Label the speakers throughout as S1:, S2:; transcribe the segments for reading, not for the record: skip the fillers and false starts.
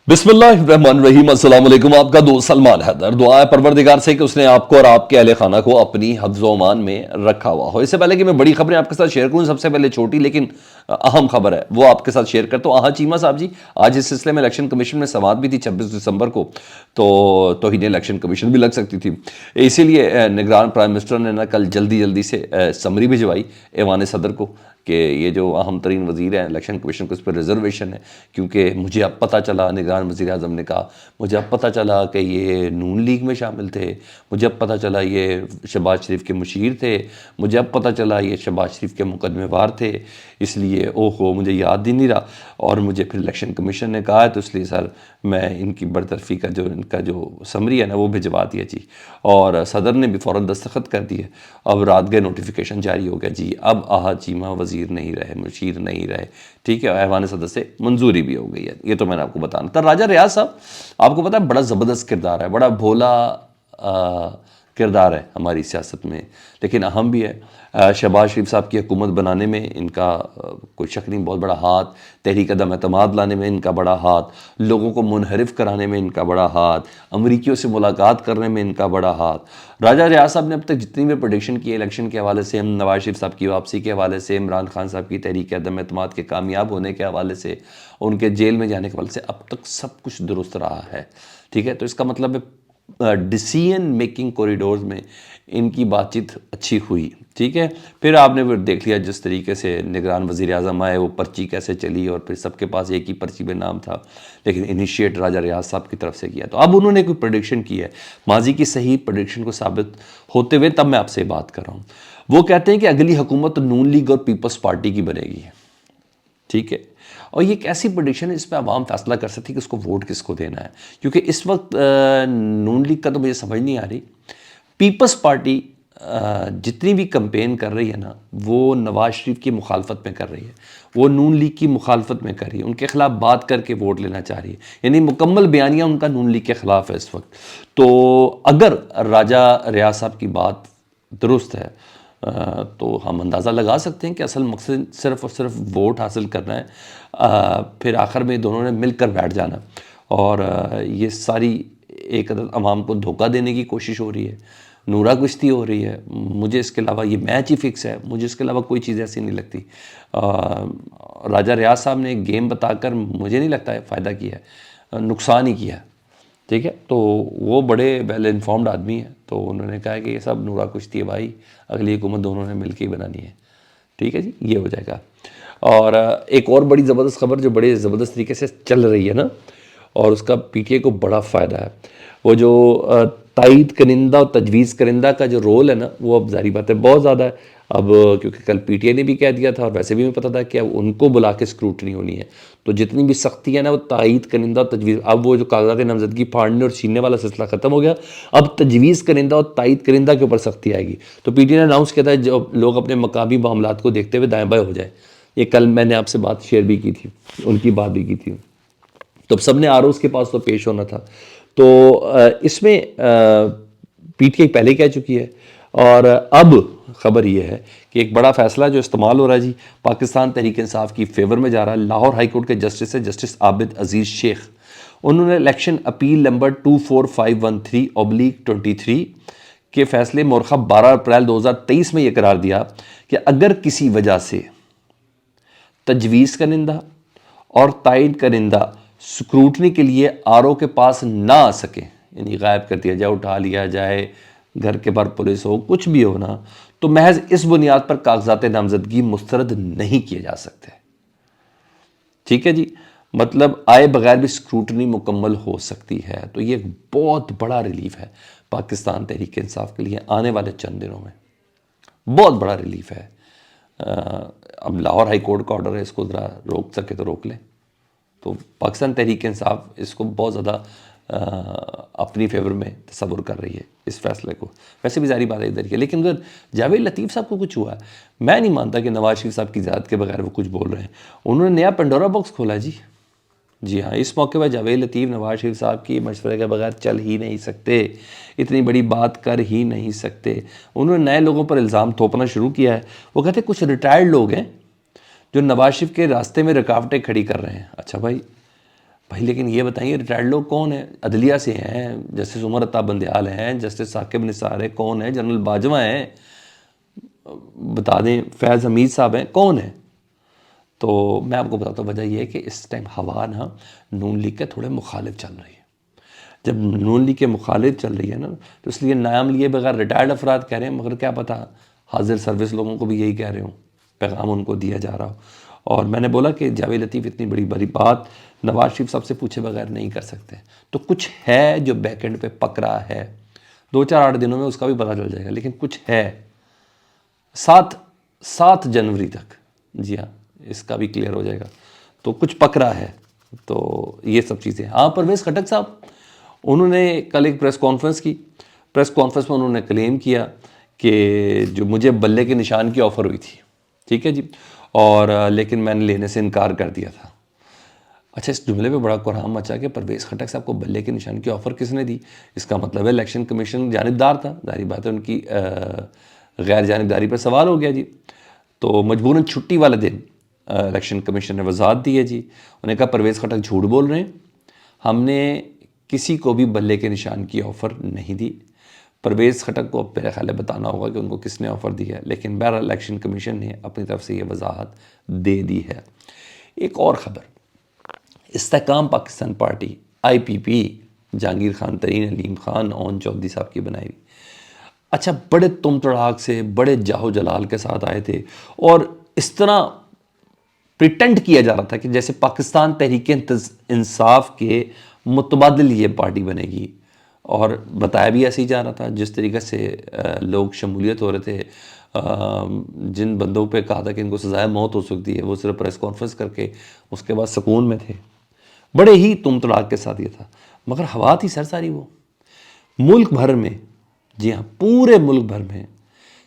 S1: बिस्मिल्लाहिर्रहमानिर्रहीम। अस्सलाम वालेकुम। आपका दोस्त सलमान हैदर। दुआ है परवरदिगार से कि उसने आपको और आपके अहले खाना को अपनी हिफ्ज़ व अमान में रखा हुआ हो। इससे पहले कि मैं बड़ी खबरें आपके साथ शेयर करूं, सबसे पहले छोटी लेकिन अहम खबर है वो आपके साथ शेयर करता हूँ। हाँ चीमा साहब जी, आज इस सिलसिले में इलेक्शन कमीशन में समाअत भी थी 26 दिसंबर को, तो तौहीन इलेक्शन कमीशन भी लग सकती थी। इसीलिए निगरान प्राइम मिनिस्टर ने ना कल जल्दी से समरी भिजवाई ऐवान सदर को कि ये जो अहम तरीन वज़ीर हैं इलेक्शन कमीशन को, इस पर रिजर्वेशन है। क्योंकि मुझे अब पता चला, निगरान वज़ीर आज़म ने कहा, मुझे अब पता चला कि ये नून लीग में शामिल थे, मुझे अब पता चला ये शहबाज शरीफ के मुशीर थे, मुझे अब पता चला ये शहबाज शरीफ के मुकदमेवार थे, इसलिए ओहो मुझे याद ही नहीं रहा। और मुझे फिर इलेक्शन कमीशन ने कहा है तो इसलिए सर मैं इनकी बरतरफी का जो इनका जो समरी है ना वो भिजवा दिया जी। और सदर ने भी फ़ौरन दस्तखत कर दिए। अब रात गए नोटिफिकेशन जारी हो गया जी। अब आहा चीमा वज़ीर नहीं रहे, मुशीर नहीं रहे, ठीक है। ऐवान सदर से मंजूरी भी हो गई है। ये तो मैंने आपको बताना था। राजा रियाज साहब, आपको पता है बड़ा ज़बरदस्त किरदार है, बड़ा भोला किरदार है हमारी सियासत में, लेकिन अहम भी है। शहबाज शरीफ साहब की हुकूमत बनाने में इनका कोई शक नहीं बहुत बड़ा हाथ, तहरीक अदम एतमाद लाने में इनका बड़ा हाथ, लोगों को मुनहरिफ कराने में इनका बड़ा हाथ, अमरीकियों से मुलाकात करने में इनका बड़ा हाथ। राजा रियाज साहब ने अब तक जितनी भी प्रेडिक्शन की इलेक्शन के हवाले से, नवाज शरीफ साहब की वापसी के हवाले से, इमरान खान साहब की तहरीक अदम एतमाद के कामयाब होने के हवाले से, उनके जेल में जाने के हवाले से, अब तक सब कुछ दुरुस्त रहा है, ठीक है। तो इसका मतलब है डिसीजन मेकिंग कॉरिडोर्स में इनकी बातचीत अच्छी हुई, ठीक है। फिर आपने फिर देख लिया जिस तरीके से निगरान वज़ीर आज़म आए, वो पर्ची कैसे चली, और फिर सबके पास एक ही पर्ची में नाम था, लेकिन इनिशिएट राजा रियाज साहब की तरफ से किया। तो अब उन्होंने कोई प्रेडिक्शन की है, माजी की सही प्रेडिक्शन को साबित होते हुए तब मैं आपसे बात कर रहा हूँ। वो कहते हैं कि अगली हुकूमत नून लीग और पीपल्स पार्टी की बनेगी, ठीक है। और ये एक ऐसी प्रेडिक्शन है जिस पर आवाम फैसला कर सकती है कि उसको वोट किसको देना है। क्योंकि इस वक्त नून लीग का तो मुझे समझ नहीं आ रही, पीपल्स पार्टी जितनी भी कंपेन कर रही है ना वो नवाज शरीफ की मुखालफत में कर रही है, वो नून लीग की मुखालफत में कर रही है, उनके खिलाफ बात करके वोट लेना चाह रही है, यानी मुकम्मल बयानिया उनका नून लीग के ख़िलाफ़ है इस वक्त। तो अगर राजा रियाज साहब की बात दुरुस्त है तो हम अंदाज़ा लगा सकते हैं कि असल मकसद सिर्फ़ और सिर्फ वोट हासिल करना है। फिर आखिर में दोनों ने मिलकर बैठ जाना, और ये सारी एक अदद अवाम को धोखा देने की कोशिश हो रही है, नूरा कुश्ती हो रही है। मुझे इसके अलावा ये मैच ही फिक्स है, मुझे इसके अलावा कोई चीज़ ऐसी नहीं लगती। राजा रियाज साहब ने गेम बताकर मुझे नहीं लगता है फ़ायदा किया है, नुकसान ही किया है, ठीक है। तो वो बड़े वेल इन्फॉर्म्ड आदमी हैं, तो उन्होंने कहा कि ये सब नूरा कुश्ती है भाई, अगली हुकूमत दोनों ने मिलकर ही बनानी है, ठीक है जी, ये हो जाएगा। और एक और बड़ी ज़बरदस्त खबर जो बड़े ज़बरदस्त तरीके से चल रही है ना, और उसका पीटीआई को बड़ा फ़ायदा है, वो जो तायद करिंदा और तजवीज़ करिंदा का जो रोल है ना वो अब ज़ाहिर बात है बहुत ज़्यादा है। अब क्योंकि कल पीटीआई ने भी कह दिया था और वैसे भी हमें पता था कि अब उनको बुला के स्क्रूटनी होनी है, तो जितनी भी सख्ती है ना वो तायद करिंदा और तजवीज़, अब वो जो कागज़ात नामज़दगी फाड़ने और छीनने वाला सिलसिला ख़त्म हो गया, अब तजवीज़ करिंदा और तायद करिंदा के ऊपर सख्ती आएगी। तो पीटीआई ने अनाउंस किया था जो लोग अपने मकामी मामलात को देखते हुए दाएँ बाएँ हो जाए। ये कल मैंने आपसे बात शेयर भी की थी, उनकी बात भी की थी, तो सब ने आर के पास तो पेश होना था। तो इसमें पीटीआई पहले कह चुकी है, और अब ख़बर यह है कि एक बड़ा फ़ैसला जो इस्तेमाल हो रहा है जी, पाकिस्तान तहरीक इंसाफ की फेवर में जा रहा है। लाहौर हाई कोर्ट के जस्टिस है जस्टिस आबिद अजीज़ शेख, उन्होंने इलेक्शन अपील नंबर 24513/23 के फ़ैसले मोरखा 12 अप्रैल 2023 में यह करार दिया कि अगर किसी वजह से तजवीज़ करिंदा और तायद करिंदा स्क्रूटनी के लिए आरओ के पास ना आ सके, यानी गायब कर दिया जाए, उठा लिया जाए, घर के बाहर पुलिस हो, कुछ भी हो ना, तो महज इस बुनियाद पर कागजात नामजदगी मुस्तरद नहीं किए जा सकते, ठीक है जी। मतलब आए बगैर भी स्क्रूटनी मुकम्मल हो सकती है। तो ये एक बहुत बड़ा रिलीफ है पाकिस्तान तहरीक इंसाफ के लिए आने वाले चंद दिनों में, बहुत बड़ा रिलीफ है। अब लाहौर हाई कोर्ट का ऑर्डर है, इसको ज़रा रोक सके तो रोक लें। तो पाकिस्तान तहरीक इंसाफ इसको बहुत ज़्यादा अपनी फेवर में तस्वुर कर रही है इस फैसले को। वैसे भी जारी बात है इधर की, लेकिन अगर जावेद लतीफ़ साहब को कुछ हुआ है, मैं नहीं मानता कि नवाज शरीफ साहब की ज़ात के बगैर वो कुछ बोल रहे हैं। उन्होंने नया पेंडोरा बॉक्स खोला जी। जी हाँ, इस मौके पर जावेद लतीफ़ नवाज शरीफ साहब की मशवरे के बगैर चल ही नहीं सकते, इतनी बड़ी बात कर ही नहीं सकते। उन्होंने नए लोगों पर इल्ज़ाम थोपना शुरू किया है। वो कहते कुछ रिटायर्ड लोग हैं जो नवाज शरीफ के रास्ते में रुकावटें खड़ी कर रहे हैं। अच्छा भाई, بھائی لیکن یہ بتائیے ریٹائرڈ لوگ کون ہیں؟ عدلیہ سے ہیں، جسٹس عمر عطا بندیال ہیں، جسٹس ثاقب نثار ہے، کون ہے؟ جنرل باجوہ ہیں، بتا دیں فیض حمید صاحب ہیں، کون ہیں؟ تو میں آپ کو بتاتا ہوں وجہ یہ ہے کہ اس ٹائم ہوا نا نون لیگ کے تھوڑے مخالف چل رہی ہے. جب نون لیگ کے مخالف چل رہی ہے نا تو اس لیے نام لیے بغیر ریٹائرڈ افراد کہہ رہے ہیں، مگر کیا پتہ حاضر سروس لوگوں کو بھی یہی کہہ رہے ہوں، پیغام ان کو دیا جا رہا ہو. اور میں نے بولا کہ جاوید لطیف اتنی بڑی بڑی بات نواز شریف صاحب سے پوچھے بغیر نہیں کر سکتے، تو کچھ ہے جو بیک اینڈ پہ پک رہا ہے. 2-4-8 دنوں میں اس کا بھی پتہ چل جائے گا، لیکن کچھ ہے. 7 جنوری تک، جی ہاں اس کا بھی کلیئر ہو جائے گا، تو کچھ پک رہا ہے. تو یہ سب چیزیں. ہاں پرویز خٹک صاحب انہوں نے کل ایک پریس کانفرنس کی. پریس کانفرنس میں انہوں نے کلیم کیا کہ جو مجھے بلے کے نشان کی آفر ہوئی تھی، ٹھیک ہے جی، اور لیکن میں نے لینے سے انکار کر دیا تھا. اچھا اس جملے پہ بڑا کوہرام مچا کہ پرویز خٹک صاحب کو بلے کے نشان کی آفر کس نے دی؟ اس کا مطلب ہے الیکشن کمیشن جانبدار تھا. ظاہری بات ہے ان کی غیر جانبداری پر سوال ہو گیا جی. تو مجبوراً چھٹی والے دن الیکشن کمیشن نے وضاحت دی ہے جی. انہوں نے کہا پرویز خٹک جھوٹ بول رہے ہیں، ہم نے کسی کو بھی بلے کے نشان کی آفر نہیں دی. پرویز خٹک کو اب میرا خیال ہے بتانا ہوگا کہ ان کو کس نے آفر دی ہے، لیکن بہرحال الیکشن کمیشن نے اپنی طرف سے یہ وضاحت دے دی ہے. ایک اور خبر، استحکام پاکستان پارٹی IPP جہانگیر خان ترین، علیم خان، اون چودھری صاحب کی بنائی ہوئی. اچھا بڑے تم تڑاک سے، بڑے جاہو جلال کے ساتھ آئے تھے اور اس طرح پریٹنڈ کیا جا رہا تھا کہ جیسے پاکستان تحریک انصاف کے متبادل یہ پارٹی بنے گی، اور بتایا بھی ایسے ہی جا رہا تھا. جس طریقے سے لوگ شمولیت ہو رہے تھے، جن بندوں پہ کہا تھا کہ ان کو سزائے موت ہو سکتی ہے، وہ صرف پریس کانفرنس کر کے اس کے بعد سکون میں تھے. بڑے ہی تم تڑاک کے ساتھ یہ تھا، مگر ہوا تھی سر ساری وہ ملک بھر میں، جی ہاں پورے ملک بھر میں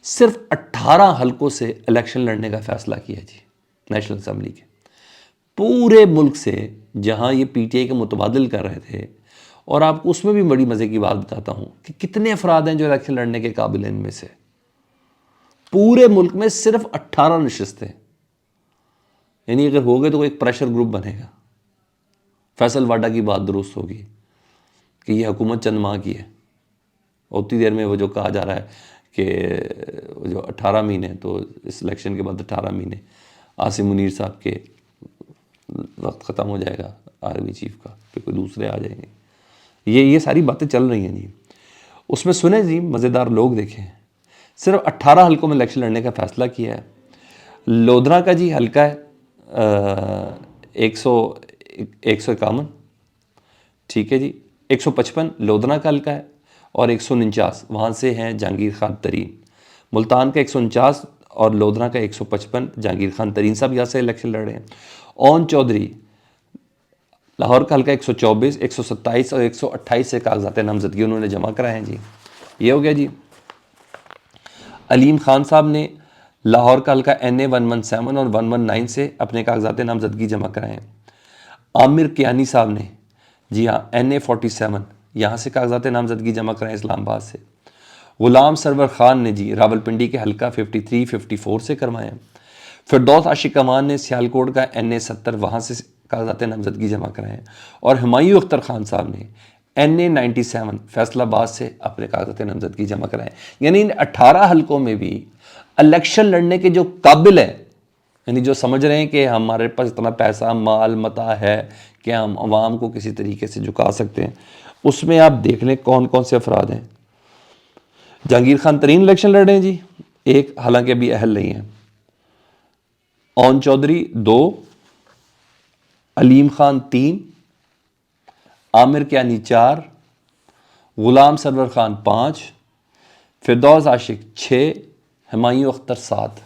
S1: صرف 18 حلقوں سے الیکشن لڑنے کا فیصلہ کیا جی نیشنل اسمبلی کے. پورے ملک سے جہاں یہ PTI کے متبادل کر رہے تھے. اور آپ کو اس میں بھی بڑی مزے کی بات بتاتا ہوں کہ کتنے افراد ہیں جو الیکشن لڑنے کے قابل ہیں. ان میں سے پورے ملک میں صرف 18 نشستیں، یعنی اگر ہوگے تو ایک پریشر گروپ بنے گا. فیصل واڈا کی بات درست ہوگی کہ یہ حکومت چند ماہ کی ہے، اتنی دیر میں وہ جو کہا جا رہا ہے کہ جو 18 مہینے، تو اس الیکشن کے بعد 18 مہینے عاصم منیر صاحب کے وقت ختم ہو جائے گا آرمی چیف کا، پھر کوئی دوسرے آ جائیں گے. یہ ساری باتیں چل رہی ہیں جی. اس میں سنیں جی مزیدار لوگ دیکھیں، صرف 18 حلقوں میں الیکشن لڑنے کا فیصلہ کیا ہے. لودھرا کا جی حلقہ ہے 151، ٹھیک ہے جی، 155 لودھرا کا حلقہ ہے، اور 149 وہاں سے ہیں جہانگیر خان ترین. ملتان کا 149 اور لودھرا کا 155 جہانگیر خان ترین صاحب یہاں سے الیکشن لڑ رہے ہیں. اون چودھری لاہور کا حلقہ 124، 127 اور 128 سے کاغذات نامزدگی انہوں نے جمع کرائے ہیں جی. یہ ہو گیا جی. علیم خان صاحب نے لاہور کا حلقہ NA 117 اور 119 سے اپنے کاغذات نامزدگی جمع کرائے ہیں. عامر کیانی صاحب نے جی ہاں NA 47 یہاں سے کاغذات نامزدگی جمع کرائے اسلام آباد سے. غلام سرور خان نے جی راولپنڈی کے حلقہ 53 54 سے کروائے ہیں. فردوس عاشق امان نے سیالکوٹ کا NA 70 وہاں سے کاغذات نامزدگی جمع کرائے ہیں. اور ہمایوں اختر خان صاحب نے NA 97 فیصل آباد سے اپنے کاغذات نامزدگی جمع کرائے ہیں. یعنی ان 18 حلقوں میں بھی الیکشن لڑنے کے جو قابل ہیں، یعنی جو سمجھ رہے ہیں کہ ہمارے پاس اتنا پیسہ مال متاع ہے کہ ہم عوام کو کسی طریقے سے جھکا سکتے ہیں، اس میں آپ دیکھ لیں کون کون سے افراد ہیں. جہانگیر خان ترین الیکشن لڑ رہے ہیں جی، ایک حالانکہ ابھی اہل نہیں ہے. اون چودھری 2، علیم خان 3، عامر کیانی 4، غلام سرور خان 5، فردوس عاشق 6، ہمایوں اختر 7.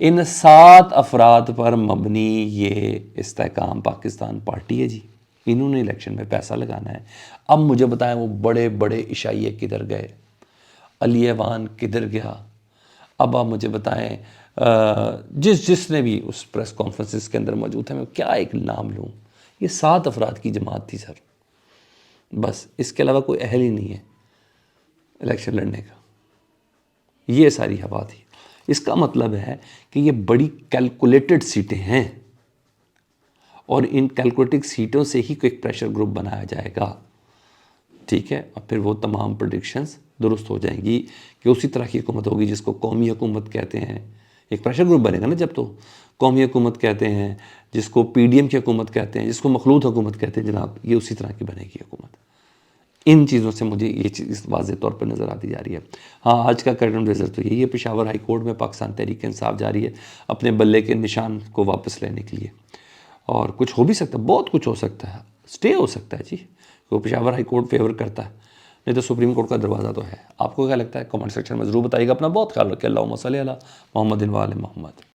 S1: ان 7 افراد پر مبنی یہ استحکام پاکستان پارٹی ہے جی. انہوں نے الیکشن میں پیسہ لگانا ہے. اب مجھے بتائیں وہ بڑے بڑے عشائیے کدھر گئے، علی ایوان کدھر گیا؟ اب آپ مجھے بتائیں جس نے بھی اس پریس کانفرنسز کے اندر موجود ہے، میں کیا ایک نام لوں؟ یہ 7 افراد کی جماعت تھی سر، بس اس کے علاوہ کوئی اہل ہی نہیں ہے الیکشن لڑنے کا. یہ ساری ہوا تھی. اس کا مطلب ہے کہ یہ بڑی کیلکولیٹڈ سیٹیں ہیں، اور ان کیلکولیٹنگ سیٹوں سے ہی کوئی ایک پریشر گروپ بنایا جائے گا، ٹھیک ہے، اور پھر وہ تمام پریڈکشنز درست ہو جائیں گی کہ اسی طرح کی حکومت ہوگی جس کو قومی حکومت کہتے ہیں. ایک پریشر گروپ بنے گا نا جب، تو قومی حکومت کہتے ہیں، جس کو پی ڈی ایم کی حکومت کہتے ہیں، جس کو مخلوط حکومت کہتے ہیں جناب، یہ اسی طرح کی بنے گی حکومت. ان چیزوں سے مجھے یہ چیز واضح طور پر نظر آتی جا رہی ہے. ہاں آج کا کرنٹ ریزلٹ تو یہی ہے، پشاور ہائی کورٹ میں پاکستان تحریک انصاف جا رہی ہے اپنے بلے کے نشان کو واپس لینے کے لیے، اور کچھ ہو بھی سکتا ہے، بہت کچھ ہو سکتا ہے، اسٹے ہو سکتا ہے جی، وہ پشاور ہائی کورٹ فیور کرتا ہے، نہیں تو سپریم کورٹ کا دروازہ تو ہے. آپ کو کیا لگتا ہے؟ کمنٹ سیکشن میں ضرور بتائیے گا. اپنا بہت خیال رکھیں. اللہم صلی علی محمد و آل محمد.